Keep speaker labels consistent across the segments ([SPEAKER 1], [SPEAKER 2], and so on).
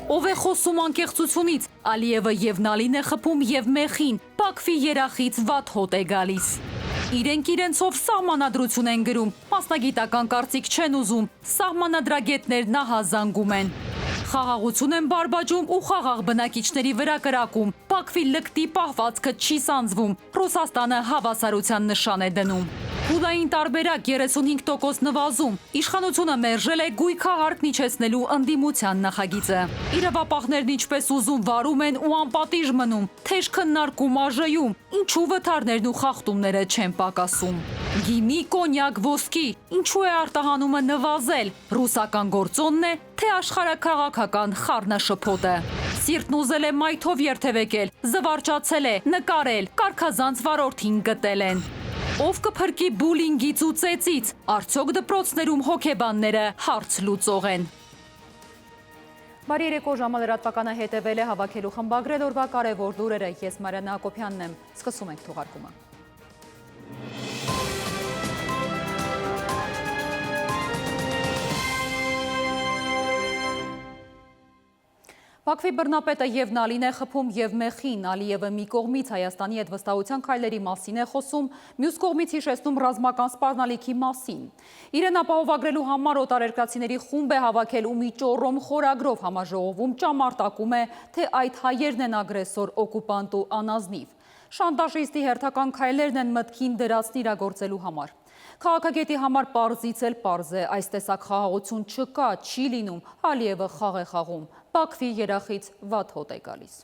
[SPEAKER 1] Ով է խոսում անկեղծությունից, Ալիևը եւ Նալին է խփում եւ Մեխին, Բաքվի երախից վատ հոտ է գալիս։ Իրենք իրենցով սահմանադրություն են գրում, մասնագիտական կարծիք չեն ուզում, սահմանադրագետներն ահազանգում են։ Խաղաղություն են բարբաջում ու խաղաղ բնակիչների վրա կրակում, Բաքվի լկտի պահվածքը չի սանձվում, Ռուսաստանը հավասարության նշան է դնում։ Փուլային տարբերակ 35% նվազում, իշխանությունը մերժել է գույքահարկ իջեցնելու ընդդիմության նախագիծը։ Իրավապահներն ինչպես ուզում վարում են ու անպատիժ մնում, թեժ քննարկում ԱԺ-ում, ինչու վթարներն ու խախտումները չեն պակասում։ Գինի, կոնյակ, ոսկի, ինչու է արտահանումը նվազել, ռուսական գործոնն է, թե աշխարհաքաղաքական խառնաշփոթը։ Սիրտն ուզել է մայթով երթևեկել, զվարճացել է, նկարել, կարգազանց վարորդին գտել են։ Ով կփրկի բուլինգից ու ծեծից, արդյոք դպրոցներում հոգեբանները հարց լուծող են։
[SPEAKER 2] Բարի երեկո, ժամալրատվականը հետևել է հավաքելու խմբագրել օրվա կարևոր լուրերը, ես Մարիաննա Հակոբյանն եմ, սկսում ենք թողարկումը։ Բաքվի բռնապետը եւ Նալին է խփում եւ Մեխին, Ալիևը մի կողմից Հայաստանի հետ վստահության քայլերի մասին է խոսում, մյուս կողմից հիշեցնում ռազմական սպառնալիքի մասին։ Իրեն ապահովագրելու համար օտարերկրացիների խումբ է հավաքել ու մի ճոռոմ խորագրով համաժողովում ճամարտակում է, թե այդ հայերն են ագրեսոր, օկուպանտ ու անազնիվ։ Շանտաժիստի հերթական քայլերն են մտքին դրածն իրագործելու համար։ Քաղաքագետի համար պարզից էլ պարզ է, այս տեսակ խաղաղություն չկա, չի լինում, Ալիևը խաղ է խաղում, Բաքվի երախից վատ հոտ է գալիս։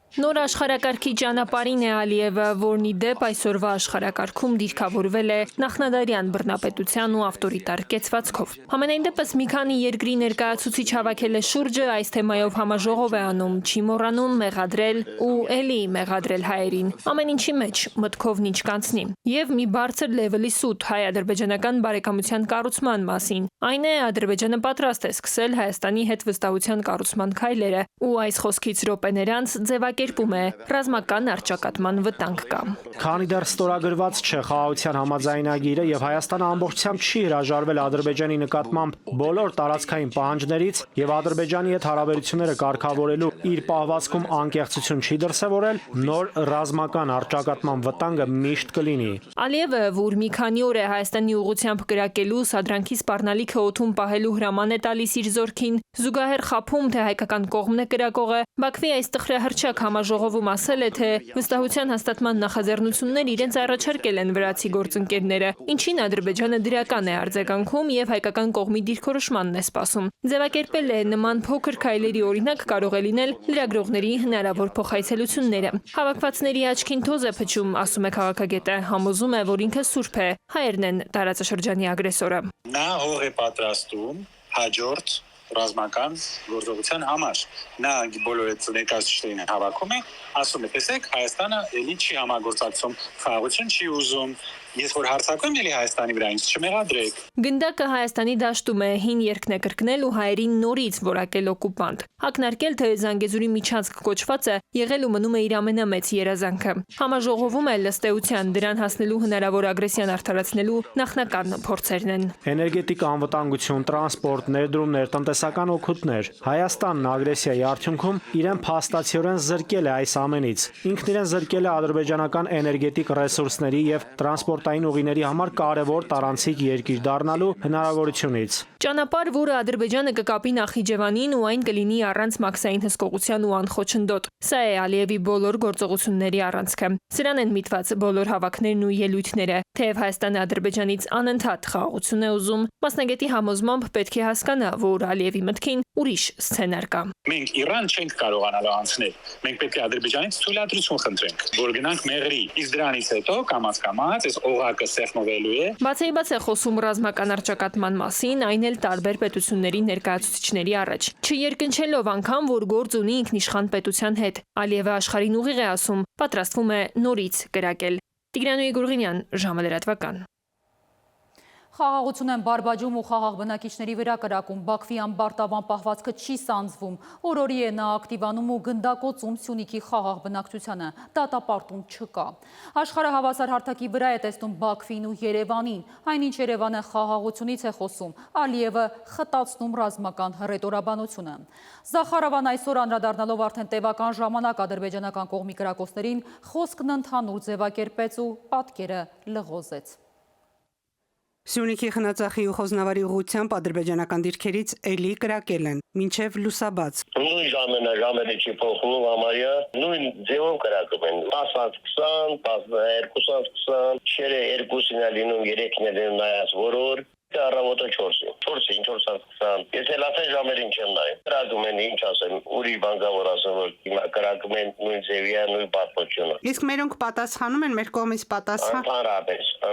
[SPEAKER 3] Նոր աշխարհակարգի ճանապարհին է Ալիևը, որն ի դեպ այսօրվա աշխարհակարգում դիրքավորվել է նախնադարյան բռնապետության ու ավտորիտար կեցվածքով։ Համենայն դեպս մի քանի երկրի ներկայացուցիչ հավաքել է շուրջը, այս թեմայով համաժողով է անում, չի մոռանում մեղադրել ու էլի մեղադրել հայերին, ամեն ինչի մեջ մտքով ինչ կանցնի։ Եվ մի բարձր լեվելի սուտ հայ-ադրբեջանական բարեկամության կառուցման մասին։ Այն է, Ադրբեջանը պատրաստ է սկսել Հայաստանի հետ վստահության կառուցման քայլերը, ու այս խոսքից րոպեներ անց ձևակերպում է ռազմական առճակատման վտանգ կա։
[SPEAKER 4] Քանի դեռ ստորագրված չէ խաղաղության համաձայնագիրը եւ Հայաստանը ամբողջությամբ չի հրաժարվել Ադրբեջանի նկատմամբ բոլոր տարածքային պահանջներից եւ Ադրբեջանի հետ հարաբերությունները կարգավորելու իր պահվածքում անկեղծություն չի դրսեւորել, նոր ռազմական առճակատման վտանգը միշտ կլինի։
[SPEAKER 3] Ալիևը, որ մի քանի օր է Հայաստանի ուղղությամբ կրակելու սադրանքի սպառնալիքը օդում պահելու հրաման է տալիս իր զորքին, զուգահեռ խափում, թե հայկական կողմն է կրակողը, Բաքվի այս տխրահռչակ համաժողովում ասել է, թե վստահության հաստատման նախաձեռնություններ իրենց առաջարկել են վրացի գործընկերները, ինչին Ադրբեջանը դրական է արձագանքում եւ հայկական կողմի դիրքորոշմանն է սպասում։ Ձևակերպել է նման փոքր քայլերի օրինակ կարող է լինել լրագրողների հնարավոր փոխայցելությունները։ Հավաքվածների աչքին թոզ է փչում, ասում է քաղաքագետը, համոզում է, որ ինքը սուրբ է, հայերն են տարածաշրջանի ագրեսորը։
[SPEAKER 5] Նա հող է պատրաստում հաջորդ ռազմական գործողության համար։ Նա բոլոր այդ ներկայացուցիչներին հավաքում է, ասում է, տեսեք, Հայաստանը էլի չի համագործակցում, խաղաղություն չի ուզում, ես որ հարձակվեմ էլի Հայաստանի վրա, ինձ չմեղադրեք։
[SPEAKER 3] Գնդակը Հայաստանի դաշտում է, հին երգն է կրկնել ու հայերին նորից որակել օկուպանտ։ Ակնարկել, թե Զանգեզուրի միջանցք կոչվածը եղել ու մնում է իր ամենամեծ երազանքը։ Համաժողովում է լստեության դրան հասնելու հնարավոր ագրեսիան արդարացնելու նախնական փորձերն են։
[SPEAKER 4] Էներգետիկ անվտանգություն, տրանսպորտ, ներդրումներ, տնտեսական օգուտներ։ Հայաստանն ագրեսիայի արդյունքում իրեն փաստացիորեն զրկել է այս ամենից։ Ինքն իրեն զրկել է ադրբեջանական էներգետիկ ռեսուրսների եւ տրանսպորտային ուղիների համար կարևոր տարանցիկ երկիր դառնալու հնարավորությունից։
[SPEAKER 3] Ճանապարհ, որը Ադրբեջանը կկապի Նախիջևանին ու այն կլինի առանց մաքսային հսկողության ու անխոչնդոտ։ Սա է Ալիևի բոլոր գործողությունների առանցքը։ Սրան են միտված բոլոր հավաքներն ու ելույթները։ Թեև Հայաստանը Ադրբեջանից անընդհատ խաղաղություն է ուզում, մասնագետի համոզմամբ պետք է հասկանա, որ Ալիևի մտքին ուրիշ սցենար կա։
[SPEAKER 5] Մենք Իրան չենք կարողանալու անցնել։ Մենք պետք է Ադրբեջանից թույլատրություն խնդրենք, որ գնանք մեղրի։ Իսկ դրանից հետո կամաց-կամաց այս օղակը սեղմվելու է։
[SPEAKER 3] Բացի է խոսում ռազմական առճակատման մասին, այն էլ տարբեր պետությունների ներկայացուցիչների առաջ, չերկնչելով անգամ, որ գործ ունի ինքնիշխան պետության հետ։ Ալիևը աշխարհին ուղիղ է ասում, պատրաստվում է նորից կրակել։ Տիգրան Գուրգինյան, ժամը լրատվական։
[SPEAKER 2] Խաղաղություն են բարբաջում ու խաղաղ բնակիչների վրա կրակում, Բաքվի ամբարտավան պահվածքը չի սանձվում, օրորի է նա ակտիվանում ու գնդակոծում Սյունիքի խաղաղ բնակչությանը, դատապարտում չկա։ Աշխարհը հավասար հարթակի վրա է տեսնում Բաքվին ու Երևանին, այնինչ Երևանը խաղաղությունից է խոսում, Ալիևը խտացնում ռազմական հռետորաբանությունը։ Զախարովան այսօր անդրադառնալով արդեն տևական ժամանակ ադրբեջանական կողմի կրակոցներին, խոսքն ընդհանուր ձևակերպեց ու պատկերը լղոզեց։
[SPEAKER 6] Սյունիքի խնածախի ու խոզնավարի ուղղությամբ ադրբեջանական դիրքերից էլի կրակել են, մինչև լուսաբաց։
[SPEAKER 7] Նույն ժամերը չի փոխվում համարյա, նույն ձևով կրակում են 10-20, 12-20, շերը 2-ին է լինում, 3-ին է լինում նայած որոր, առավոտը 4-ին, 4-20, եթե լացեն ժամերին չեմ նայում, կրակում են, ինչ ասեմ, ուրիշ բան գա որ ասեմ, որ հիմա կրակում են նույն ձևիա, նույն պատմությունը։
[SPEAKER 6] Իսկ մերոնք պատասխանում են մեր կողմից պատասխան։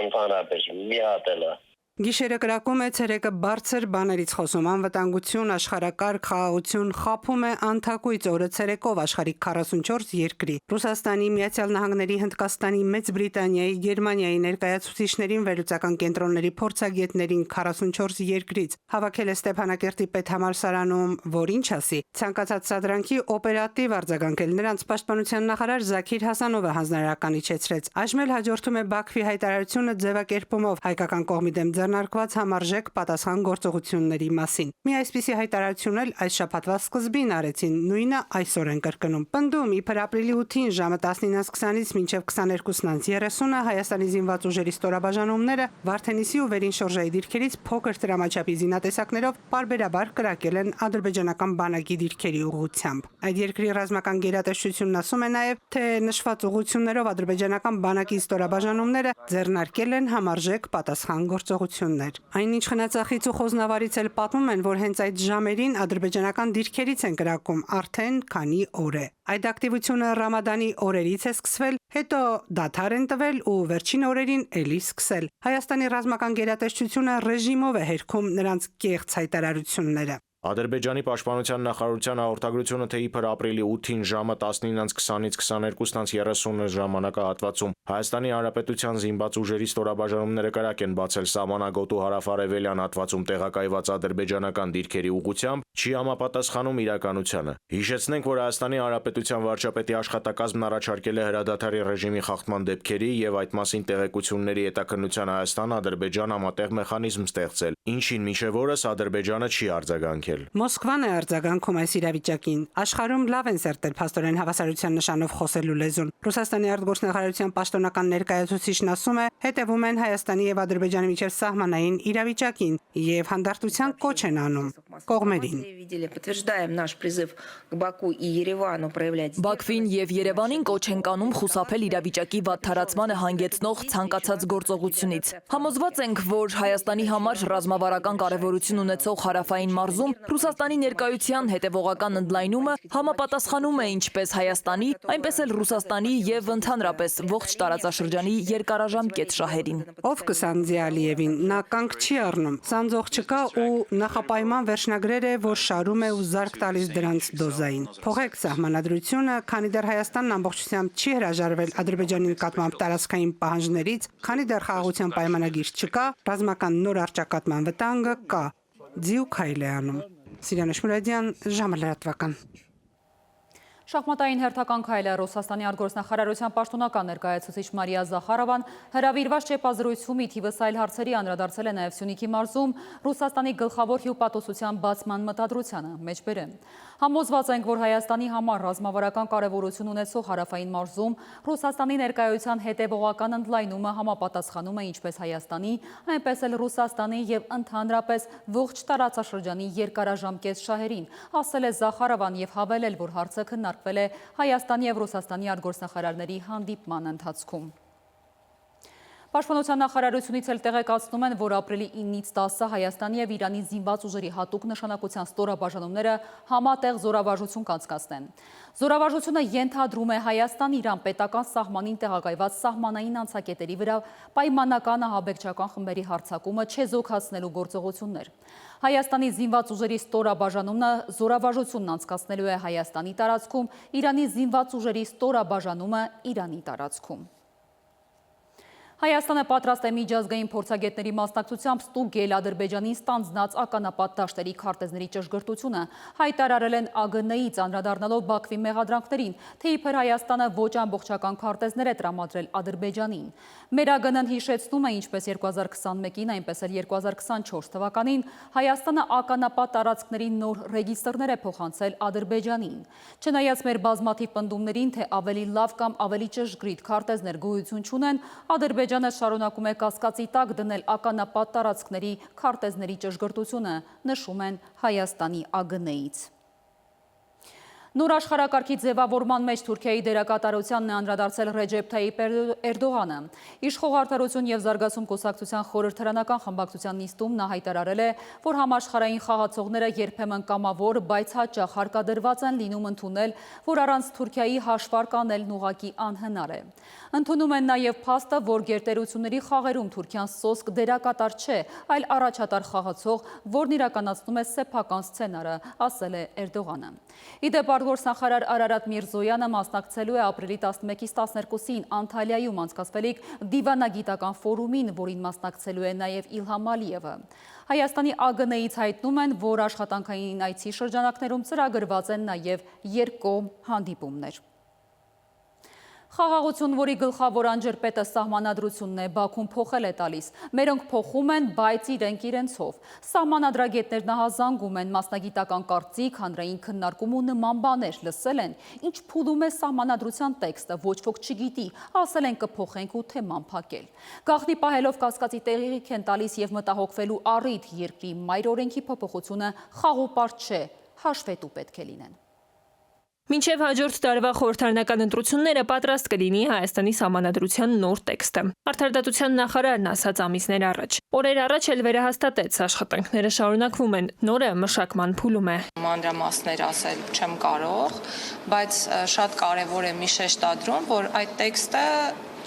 [SPEAKER 7] Ընդհանրապես, մի հատ էլ է։
[SPEAKER 6] Գիշերը կրակում է, ցերեկը բարձր բաներից խոսում, անվտանգություն, աշխարհակարգ, խաղաղություն խաբում է անթակույց օրը ցերեկով աշխարհի 44 երկրի։ Ռուսաստանի, Միացյալ Նահանգների, Հնդկաստանի, Մեծ Բրիտանիայի, Գերմանիայի ներկայացուցիչներին, վերլուծական կենտրոնների փորձագետներին 44 երկրից հավաքել է Ստեփանակերտի պետհամալսարանում, որ ինչ ասի, ցանկացած սադրանքի օպերատիվ արձագանքել նրանց պաշտպանության նախարար Զաքիր Հասանովը հանձնարարականիչեցրեց։ Այժմ հաջորդում է Բաքվի հայտարարությունը ձևակերպումով հայկական կողմի դեմ ձեռնարկված համարժեք պատասխան գործողությունների մասին։ Մի այսպիսի հայտարարություն էլ այս շաբաթվա սկզբին արեցին, նույնը այսօր են կրկնում։ Պնդում իբր ապրիլի 8-ին ժամը 19:20-ից մինչև 22:30-ը Հայաստանի զինված ուժերի ստորաբաժանումները Վարդենիսի ու Վերին դիրքերից փոքր տրամաչափի զինատեսակներով պարբերաբար կրակել են ադրբեջանական բանակի դիրքերի ուղղությամբ։ Այդ երկրի ռազմական գերատեսչությունն ասում է նաև, թե նշված ուղղություններով ադրբեջանական բանակի ստորաբաժանումները ձեռնարկել են համարժեք պատասխան գործողություններ։ Այնինչ խնածախից ու խոզնավարից էլ պատմում են, որ հենց այդ ժամերին ադրբեջանական դիրքերից են կրակում արդեն քանի օր է։ Այդ ակտիվությունը Ռամադանի օրերից է սկսվել, հետո դադար են տվել ու վերջին օրերին էլի սկսել։ Հայաստանի ռազմական գերատեսչությունը ռեժիմով է հերքում նրանց կեղծ հայտարարությունները։
[SPEAKER 8] Ադրբեջանի պաշտպանության նախարարության հաղորդագրությունը, թե իբր ապրիլի 8-ին ժամը 19:20-ից 22:30 ժամանակահատվածում Հայաստանի Հանրապետության զինված ուժերի ստորաբաժանումները կրակ են բացել սահմանագոտու հարավարևելյան հատվածում տեղակայված ադրբեջանական դիրքերի ուղղությամբ, չի համապատասխանում իրականությանը։ Հիշեցնենք, որ Հայաստանի Հանրապետության վարչապետի աշխատակազմն առաջարկել է հրադադարի ռեժիմի խախտման դեպքերի եւ այդ մասին տեղեկությունների հետաքննության Հայաստան-Ադրբեջան համատեղ մեխանիզմ ստեղծել, ինչին մինչև օրս Ադրբեջանը չի արձագանքել։
[SPEAKER 6] Մոսկվան է արձագանքում այս իրավիճակին։ Աշխարհում լավ են սերտել փաստորեն հավասարության նշանով խոսելու լեզուն։ Ռուսաստանի արտգործնախարարության պաշտոնական ներկայացուցիչն ասում է, հետևում են Հայաստանի եւ Ադրբեջանի միջև սահմանային իրավիճակին եւ հանդարտության կոչ են անում կողմերին։
[SPEAKER 9] Բաքվին եւ Երևանին կոչ են կանում խուսափել իրավիճակի վատթարացմանը հանգեցնող ցանկացած գործողությունից։ Համոզված ենք, որ Հայաստանի համար ռազմավարական կարևորություն ունեցող հարավային մարզում Ռուսաստանի ներկայության հետևողական ընդլայնումը համապատասխանում է ինչպես Հայաստանի, այնպես էլ Ռուսաստանի եւ ընդհանրապես ողջ տարածաշրջանի երկարաժամկետ շահերին։
[SPEAKER 6] Ով կսանձի Ալիևին, նա կանգ չի առնում, սանձող չկա ու նախապայման վերջնագրեր է, որ շարում է ու զարկ տալիս դրանց դոզային։ Փոխեք սահմանադրությունը, քանի դեռ Հայաստանն ամբողջությամբ չի հրաժարվել Ադրբեջանի նկատմամբ տարածքային պահանջներից, քանի դեռ խաղաղության պայմանագիր չկա, ռազմական նոր առճակատման վտանգը կա։ Ձիու քայլ է անում։ Սիրան Շմուրադյան, ժամը լրատվական։
[SPEAKER 2] Շախմատային հերթական քայլը Ռուսաստանի արտգործնախարարության պաշտոնական ներկայացուցիչ Մարիա Զախարովան հրավիրված ճեպազրույցում ի թիվս այլ հարցերի անդրադարձել է նաև Սյունիքի մարզում Ռուսաստանի գլխավոր հյուպատոսության բացման մտադրությանը մեջբերել։ Համոզված ենք, որ Հայաստանի համար ռազմավարական կարևորություն ունեցող հարավային մարզում Ռուսաստանի ներկայության հետևողական ընդլայնումը համապատասխանում է ինչպես Հայաստանի, այնպես էլ Ռուսաստանի եւ ընդհանրապես ողջ տարածաշրջանի երկարաժամկետ շահերին, ասել է Զախարովան եւ հավելել, որ հարցը քննարկվել է Հայաստանի եւ Ռուսաստանի արտգործնախարարների հանդիպման ընթացքում։ Պաշտպանության նախարարությունից էլ տեղեկացնում են, որ ապրիլի 9-ից 10-ը Հայաստանի եւ Իրանի զինված ուժերի հատուկ նշանակության ստորաբաժանումները համատեղ զորավարժություն կանցկացնեն։ Զորավարժությունը ենթադրում է Հայաստան-Իրան պետական սահմանին տեղակայված սահմանային անցակետերի վրա պայմանական ահաբեկչական խմբերի հարձակումը չեզոքացնելու գործողություններ։ Հայաստանի զինված ուժերի ստորաբաժանումն զորավարժությունն անցկացնելու է Հայաստանի տարածքում, Իրանի զինված ուժերի ստորաբաժանումը Իրանի տարածքում։ Հայաստանը պատրաստ է միջազգային փորձագետների մասնակցությամբ ստուգել Ադրբեջանին ստանձնած ականապատ դաշտերի քարտեզների ճշգրտությունը, հայտարարել են ԱԳՆ-ից անդրադառնալով Բաքվի մեղադրանքներին, թե իբր Հայաստանը ոչ ամբողջական քարտեզներ է տրամադրել Ադրբեջանին։ Մեր ԱԳՆ-ն հիշեցնում է, ինչպես 2021-ին, այնպես էլ 2024 թվականին Հայաստանը ականապատ տարածքների նոր ռեգիստրներ է փոխանցել Ադրբեջանին։ Չնայած մեր բազմաթիվ պնդումներին, թե ավելի լավ կամ ավելի ճշգրիտ քարտեզներ գոյություն չունեն, Ադրբեջանը շարունակում է կասկածի տակ դնել ականապատ տարածքների քարտեզների ճշգրտությունը, նշում են Հայաստանի ԱԳՆ-ից։ Նոր աշխարհակարգի ձևավորման մեջ Թուրքիայի դերակատարությանն է անդրադարձել Ռեջեփ Թայիփ Էրդողանը։ Իշխող Արդարություն և զարգացում կուսակցության խորհրդարանական խմբակցության նիստում նա հայտարարել է, որ համաշխարհային խաղացողները երբեմն կամավոր, բայց հաճախ հարկադրված են լինում ընդունել, որ առանց Թուրքիայի հաշվարկ անելն ուղղակի անհնար է։ Ընդունում են նաև փաստը, որ գերտերությունների խաղերում Թուրքիան սոսկ դերակատար չէ, այլ առաջատար խաղացող, որն իրականացնում է սեփական սցենարը, ասել է Էրդողանը։ Իդեպ արտգործնախարար Արարատ Միրզոյանը մասնակցելու է ապրիլի 11-ից 12-ին Անտալիայում անցկացվելիք դիվանագիտական ֆորումին, որին մասնակցելու է նաև Իլհամ Ալիևը։ Հայաստանի ԱԳՆ-ից հայտնում են, որ աշխատանքային այցի շրջանակներում ծրագրված են նաև երկկողմ հանդիպումներ։ Խաղաղություն, որի գլխավոր անջրպետը սահմանադրությունն է, Բաքուն փոխել է տալիս։ Մերոնք փոխում են, բայց իրենք իրենցով։ Սահմանադրագետներն ահազանգում են, մասնագիտական կարծիք, հանրային քննարկում ու նման բաներ լսել են, ինչ փուլում է սահմանադրության տեքստը, ոչ ոք չգիտի, ասել են կփոխենք ու թեման փակել։ Գաղտնի պահելով կասկածի տեղիք են տալիս և մտահոգվելու առիթ, երկրի մայր օրենքի փոփոխությունը խաղոպարտ չէ, հաշվետու պետք է լինեն։
[SPEAKER 3] Մինչև հաջորդ տարվա խորհրդարանական ընտրությունները պատրաստ կլինի Հայաստանի սահմանադրության նոր տեքստը։ Արդարդատության նախարարն ասաց ամիսներ առաջ։ Օրեր առաջ էլ վերահաստատեց, աշխատանքները շարունակվում են, նորը մշակման փուլում է։
[SPEAKER 10] Մանրամասներ ասել չեմ կարող, բայց շատ կարևոր է մի շեշտադրում, որ այդ տեքստը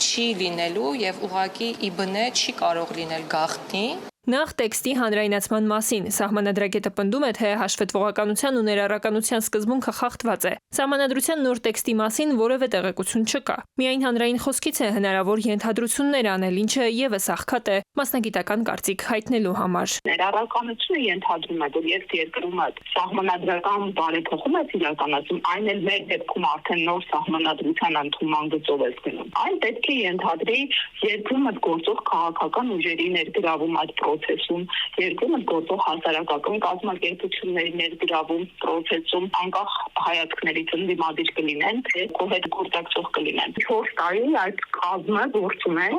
[SPEAKER 10] չի լինելու եւ ուղղակի իբնե չի կարող լինել գաղտնի։
[SPEAKER 3] Նախ տեքստի հանրայնացման մասին սահմանադրագետը պնդում է, թե հաշվետվողականության ու ներառականության սկզբունքը խախտված է։ Սահմանադրության նոր տեքստի մասին որևէ տեղեկություն չկա։ Միայն հանրային խոսքից է հնարավոր ենթադրություններ անել, ինչը եւս աղքատ է մասնագիտական կարծիք հայտնելու համար։
[SPEAKER 11] Ներառականությունը ենթադրում է, որ երբ երկրում սահմանադրական բարեփոխում է իրականացում, այն էլ մեր դեպքում արդեն նոր սահմանադրության ընդունման գծով է գնում։ Այն պետք է ենթադրի երկրում գործող քաղաքական ուժերի ներգրավում այդ procesում, երկրում գործող հասարակական կազմակերպությունների ներգրավում procesում, անկախ հայացքներից ընդդիմադիր կլինեն, թե կողետ գործակցող կլինեն։ 4 տարի այդ կազմը գործում է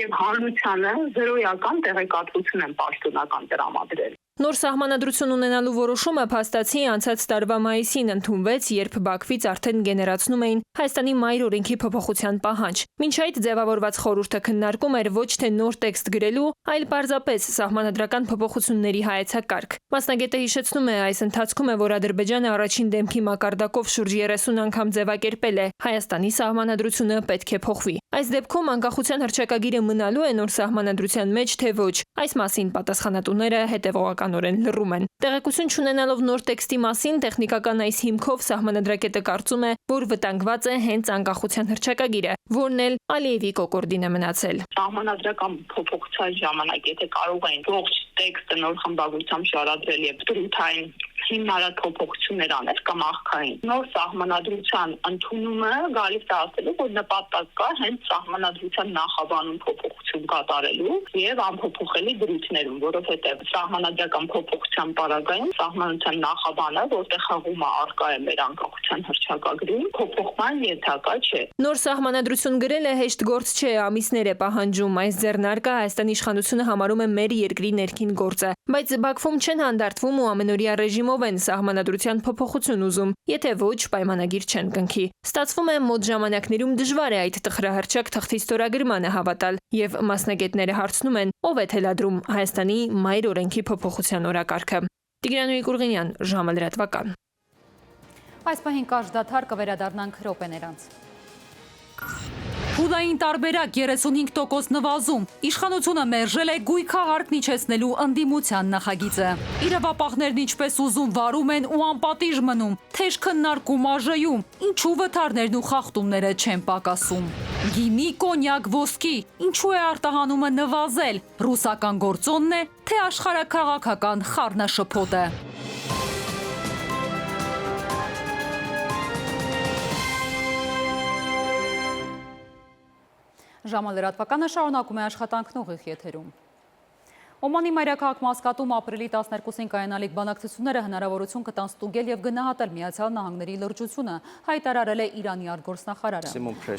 [SPEAKER 11] եւ հանրությանը զրոյական տեղեկատվություն են պաշտոնական տրամադրել։
[SPEAKER 3] Նոր սահմանադրություն ունենալու որոշումը փաստացի անցած տարվա մայիսին ընդունվեց, երբ Բաքվից արդեն գեներացնում էին Հայաստանի մայր օրենքի փոփոխության պահանջ։ Մինչ այդ ձևավորված խորհուրդը քննարկում էր ոչ թե նոր տեքստ գրելու, այլ պարզապես սահմանադրական փոփոխությունների հայեցակարգ։ Մասնագետը հիշեցնում է, այս ընթացքում է, որ Ադրբեջանը առաջին դեմքի մակարդակով շուրջ 30 անգամ ձևակերպել է Հայաստանի սահմանադրությունը պետք է փոխվի։ Այս դեպքում անկախության հռչակագիրը մնալու է նոր սահմանադրության մեջ, թե ոչ։ Այս մասին պատասխանատուները հետևողականորեն լռում են։ Տեղեկություն չունենալով նոր տեքստի մասին տեխնիկական այս հիմքով սահմանադրագետը կարծում է, որ վտանգված է հենց անկախության հռչակագիրը, որն էլ Ալիևի կոկորդին է մնացել։
[SPEAKER 11] Սահմանադրական փոփոխության ժամանակ եթե կարող են ողջ տեքստը նոր խմբագրությամբ շարադրել եւ դրութային հիմնարար փոփոխություններ անել կամ աղքային։ Նոր սահմանադրության ընդունումը գալիս է ասելու, որ նպատակ կա հենց սահմանադրության նախաբանում փոփոխություն կատարելու եւ անփոփոխելի դրույթներում, որովհետեւ սահմանադրական փոփոխության պարագայում սահմանության նախաբանը, որտեղ հաղումը արկա է մեր անկախության հռչակագրում, փոփոխման ենթակա չէ։
[SPEAKER 3] Նոր սահմանադրություն գրելը հեշտ գործ չէ, ամիսներ է պահանջում։ Այս ձեռնարկը Հայաստանի իշխանությունը համարում է մեր երկրի ներքին գործը, բայց Բաքվում չեն հանդարտվում ու ամենօրյա ռեժիմով են սահմանադրության փոփոխություն ուզում, եթե ոչ պայմանագիր չեն կնքի։ Ստացվում է մոտ ժամանակներում դժվար է այդ տխրահռչակ թղթի ստորագրմանը հավատալ, եւ մասնագետները հարցնում են, ով է թելադրում Հայաստանի մայր օրենքի փոփոխության օրակարգը։ Տիգրան Ուրգենյան, ժամը լրատվական։
[SPEAKER 2] Այս պահին կարճ դադար կվերադառնանք րոպեներ անց։
[SPEAKER 1] Փուլային տարբերակ 35% նվազում։ Իշխանությունը մերժել է գույքահարկ իջեցնելու ընդդիմության նախագիծը։ Իրավապահներն ինչպես ուզում վարում են ու անպատիժ մնում, թեժ քննարկում ԱԺ-ում, ինչու վթարներն ու խախտումները չեն պակասում։ Գինի, կոնյակ, ոսկի, ինչու է արտահանումը նվազել։ Ռուսական գործոնն է, թե աշխարհաքաղաքական խառնաշփոթը։
[SPEAKER 2] Ժամալրատվականը շարունակում է աշխատանքն ուղիղ եթերում։ Օմանի մայրաքաղաք Մասկատում ապրիլի 12-ին կայանալիք բանակցությունները հնարավորություն կտան ստուգել եւ գնահատել Միացյալ Նահանգների լրջությունը, հայտարարել է Իրանի արտգործնախարարը։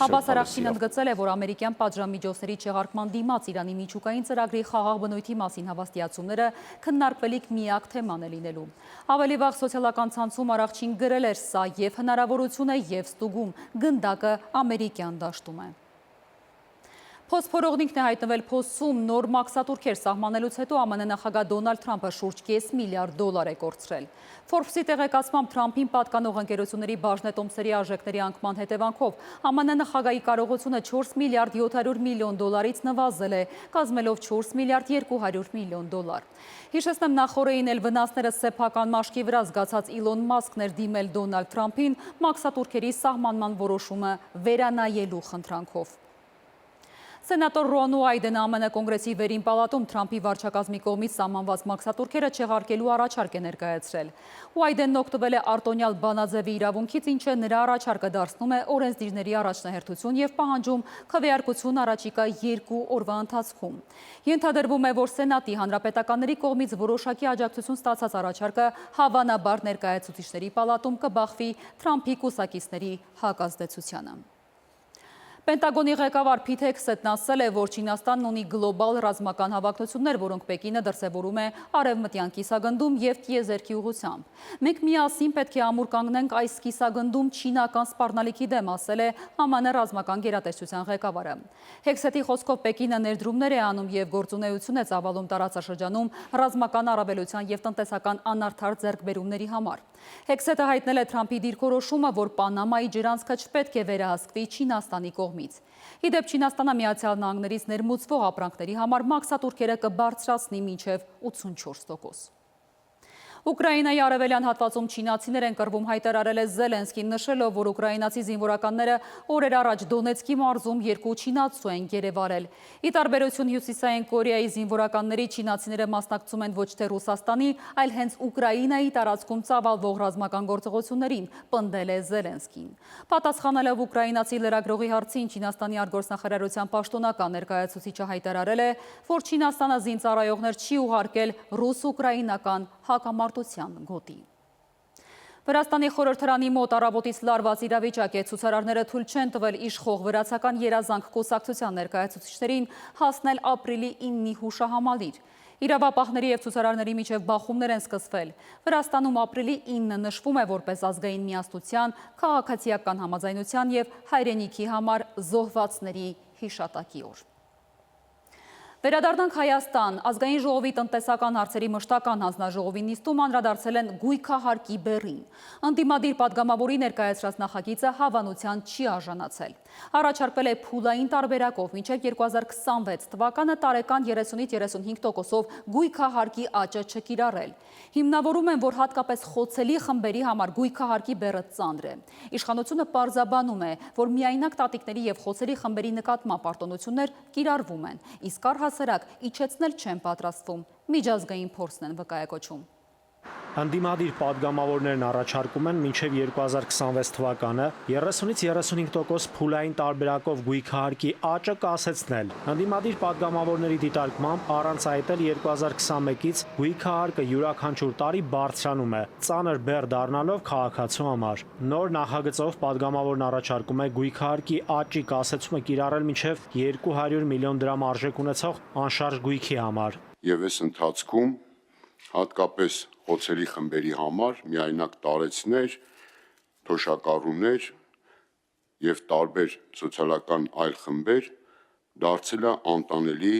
[SPEAKER 2] Աբբաս Արաղչին ընդգծել է, որ ամերիկյան պատժամիջոցների չեղարկման դիմաց Իրանի միջուկային ծրագրի խաղաղ բնույթի մասին հավաստիացումները քննարկվելիք միակ թեման է լինելու։ Ավելի վաղ սոցիալական ցանցում Արաղչին գրել էր, սա եւ հնարավորություն է եւ ստուգում, գնդակը ամերիկյան դաշտում է։ Փոսփորողնիկն է հայտնվել փոսում նոր մաքսատուրքեր սահմանելուց հետո ԱՄՆ նախագահ Դոնալդ Թրամփը շուրջ $5 միլիարդ է կորցրել։ Forbes-ի տեղեկացմամբ Թրամփին պատկանող ընկերությունների բաժնետոմսերի արժեքների անկման հետևանքով ԱՄՆ նախագահի կարողությունը $4 միլիարդ 700 միլիոն նվազել է, կազմելով $4 միլիարդ 200 միլիոն։ Հիշեցնեմ, նախորդին էլ վնասները սեփական մաշկի վրա զգացած Իլոն Մասկն էր դիմել Դոնալդ Թրամփին մաքսատուրքերի սահմանման որոշումը վերանայելու խնդրանքով։ Սենատոր Ռոն Ուայդենը ԱՄՆ կոնգրեսի վերին պալատում Թրամփի վարչակազմի կողմից սահմանված մաքսատուրքերը չեղարկելու առաջարկ է ներկայացրել։ Ուայդենն օգտվել է արտոնյալ բանաձևի իրավունքից, ինչը նրա առաջարկը դարձնում է օրենսդիրների առաջնահերթություն եւ պահանջում քվեարկություն առաջիկա 2 օրվա ընթացքում։ Ենթադրվում է, որ Սենատի հանրապետականների կողմից որոշակի աջակցություն ստացած առաջարկը հավանաբար ներկայացուցիչների պալատում կբախվի Թրամփի կուսակիցների հակազդեցությանը։ Պենտագոնի ղեկավար Փիթ Հեքսեթն ասել է, որ Չինաստանն ունի գլոբալ ռազմական հավակնություններ, որոնք Պեկինը դրսևորում է արևմտյան կիսագնդում եւ տիեզերքի ուղղությամբ։ Մենք միասին պետք է ամուր կանգնենք այս կիսագնդում չինական սպառնալիքի դեմ, ասել է ԱՄՆ ռազմական գերատեսչության ղեկավարը։ Հեքսեթի խոսքով Պեկինը ներդրումներ է անում եւ գործունեություն է ծավալում տարածաշրջանում ռազմական առավելության եւ տնտեսական անարդար ձեռքբերումների համար։ Հեքսեթը հայտնել է Թրամփի դիրքորոշումը, որ Պանամայի ջրանցքը չպետք է վերահսկվի Չինաստանի կողմից։ Ի դեպ, Չինաստանը Միացյալ Նահանգներից ներմուծվող ապրանքների համար մաքսատուրքերը կբարձրացնի մինչև 84%։ Ուկրաինայի արևելյան հատվածում չինացիներ են կռվում, հայտարարել է Զելենսկին, նշելով, որ ուկրաինացի զինվորականները օրեր առաջ Դոնեցկի մարզում 2 չինացու են գերեվարել։ Ի տարբերություն Հյուսիսային Կորեայի զինվորականների, չինացիները մասնակցում են ոչ թե Ռուսաստանի, այլ հենց Ուկրաինայի տարածքում ծավալվող ռազմական գործողություններին, պնդել է Զելենսկին։ Պատասխանելով ուկրաինացի լրագրողի հարցին, Չինաստանի արտգործնախարարության պաշտոնական ներկայացուցիչը հայտարարել է, որ Չինաստանը զինծառայողներ չի ուղարկել ռուս-ուկրաինական հակամարտության գոտի։ Վրաստանի խորհրդարանի մոտ առավոտից լարված իրավիճակ է, ցուցարարները թույլ չեն տվել իշխող վրացական երազանք կուսակցության ներկայացուցիչներին հասնել ապրիլի 9-ի հուշահամալիր։ Իրավապահների եւ ցուցարարների միջև բախումներ են սկսվել։ Վրաստանում ապրիլի 9-ը նշվում է որպես ազգային միասնության, քաղաքացիական համաձայնության եւ հայրենիքի համար զոհվածների հիշատակի օր։ Վերադառնանք Հայաստան, ազգային ժողովի տնտեսական հարցերի մշտական հանձնաժողովի նիստում անդրադարձել են գույքահարկի բեռին։ Ընդդիմադիր падգամավորի ներկայացրած նախագիծը հավանության չի արժանացել։ Առաջարկվել է փուլային տարբերակով մինչև 2026 թվականը տարեկան 30-ից 35%-ով գույքահարկի աճը չկիրառել։ Հիմնավորում են, որ հատկապես խոցելի խմբերի համար գույքահարկի բեռը ծանր է։ Իշխանությունը պարզաբանում է, որ միայնակ տատիկների եւ խոցելի խմբերի նկատմամբ արտոնություններ կիրառվում են, իսկ առհասարակ իջեցնել չեն պատրաստվում, միջազգային փորձն են վկայակոչում։
[SPEAKER 4] Ընդդիմադիր падգամավորներն առաջարկում են մինչև 2026 թվականը 30-ից 35% փուլային տարբերակով գույքահարկի աճը կասեցնել։ Ընդդիմադիր падգամավորների դիտարկմամբ առանց այդ էլ 2021-ից գույքահարկը յուրաքանչյուր տարի բարձրանում է, ծանր բեռ դառնալով քաղաքացու համար։ Նոր նախագծով падգամավորն առաջարկում է գույքահարկի աճի կասեցումը կիրառել մինչև 200 միլիոն դրամ արժեք ունեցող անշարժ գույքի համար։
[SPEAKER 12] Եվ այս ընթացքում հատկապես խոցելի խմբերի համար միայնակ տարեցներ, թոշակառուներ եւ տարբեր սոցիալական այլ խմբեր դարձել է անտանելի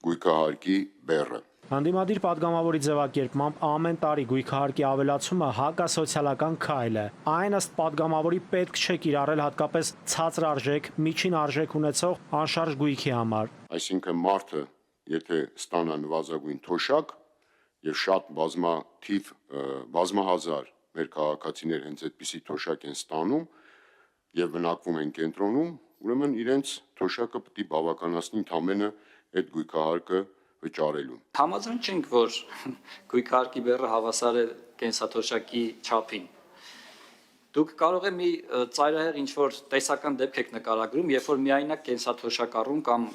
[SPEAKER 12] գույքահարկի բեռը։
[SPEAKER 4] Անդիմադիր падգամավորի ձևակերպմամբ ամեն տարի գույքահարկի ավելացումը հակասոցիալական քայլ է։ Այն ըստ падգամավորի պետք չէ կիրառել հատկապես ցածր արժեք, միջին արժեք ունեցող անշարժ գույքի համար։
[SPEAKER 12] Այսինքն մարդը, եթե ստանա նվազագույն թոշակ եւ շատ բազմահազար մեր քաղաքացիներ հենց այդպիսի թոշակ են ստանում եւ բնակվում են կենտրոնում, ուրեմն իրենց թոշակը պետք է բավականացնի ընդամենը այդ գույքահարկը վճարելուն։
[SPEAKER 13] Համաձայն չենք, որ գույքահարկի բեռը հավասար է կենսաթոշակի չափին։ Դուք կարող եք մի ծայրահեղ ինչ-որ տեսական դեպք եք նկարագրում, երբ որ միայնակ կենսաթոշակառուն կամ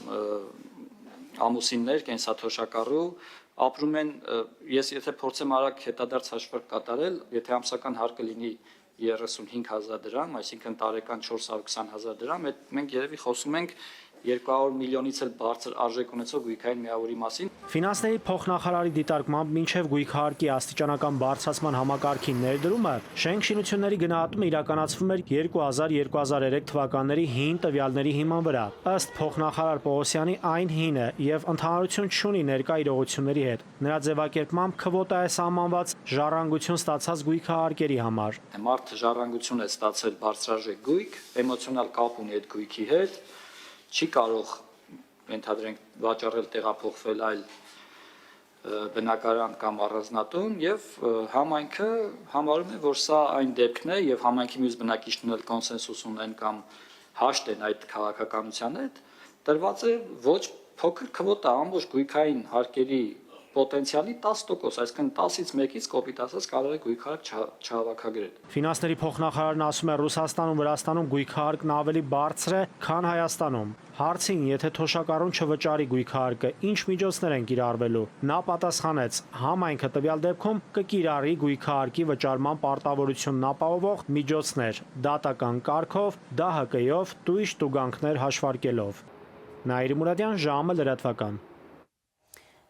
[SPEAKER 13] ամուսիններ կենսաթոշակառու ապրում են, ես եթե փորձեմ արագ հետադարձ հաշվարկ կատարել, եթե ամսական հարկը լինի 35,000 դրամ, այսինքն տարեկան 420,000 դրամ, մենք երևի խոսում ենք 200 միլիոնից էլ բարձր արժեք ունեցող գույքային միավորի մասին։
[SPEAKER 4] Ֆինանսների փոխնախարարի դիտարկմամբ մինչև գույքահարկի աստիճանական բարձրացման համակարգի ներդրումը շենք-շինությունների գնահատումը իրականացվում էր 2000-2003 թվականների հին տվյալների հիման վրա։ Ըստ փոխնախարար Պողոսյանի այն հին է եւ ընդհանրություն չունի ներկա իրողությունների հետ։ Նրա ձևակերպմամբ քվոտա է սահմանված ժառանգություն ստացած գույքահարկերի համար։
[SPEAKER 13] Մարդը ժառանգություն է ստացել բարձրարժեք գույք, էմոցիոնալ կապ ունի այդ գույքի հետ, չի կարող ենթադրենք վաճառել, տեղափոխվել այլ բնակարան կամ առանձնատուն եւ համայնքը համարում է, որ սա այն դեպքն է եւ համայնքի մյուս բնակիչներն էլ կոնսենսուս ունեն կամ հաշտ են այդ քաղաքականության հետ, տրված է ոչ փոքր քվոտա ամբողջ գույքային հարկերի պոտենցիալի 10%, այսինքն 10-ից 1-ից կոպիտ ասած կարող է գույքահարկ չհավաքագրել։
[SPEAKER 4] Ֆինանսների փոխնախարարն ասում է, Ռուսաստանում, Վրաստանում գույքահարկն ավելի բարձր է, քան Հայաստանում։ Հարցին, եթե թոշակառուն չվճարի գույքահարկը, ինչ միջոցներ են կիրառվելու, նա պատասխանեց. համայնքը տվյալ դեպքում կկիրառի գույքահարկի վճարման պարտավորությունն ապահովող միջոցներ, դատական կարգով, ԴՀԿ-ով, տույժ տուգանքներ հաշվարկելով։ Նաիրի Մուրադյան, ժամը լրատվական։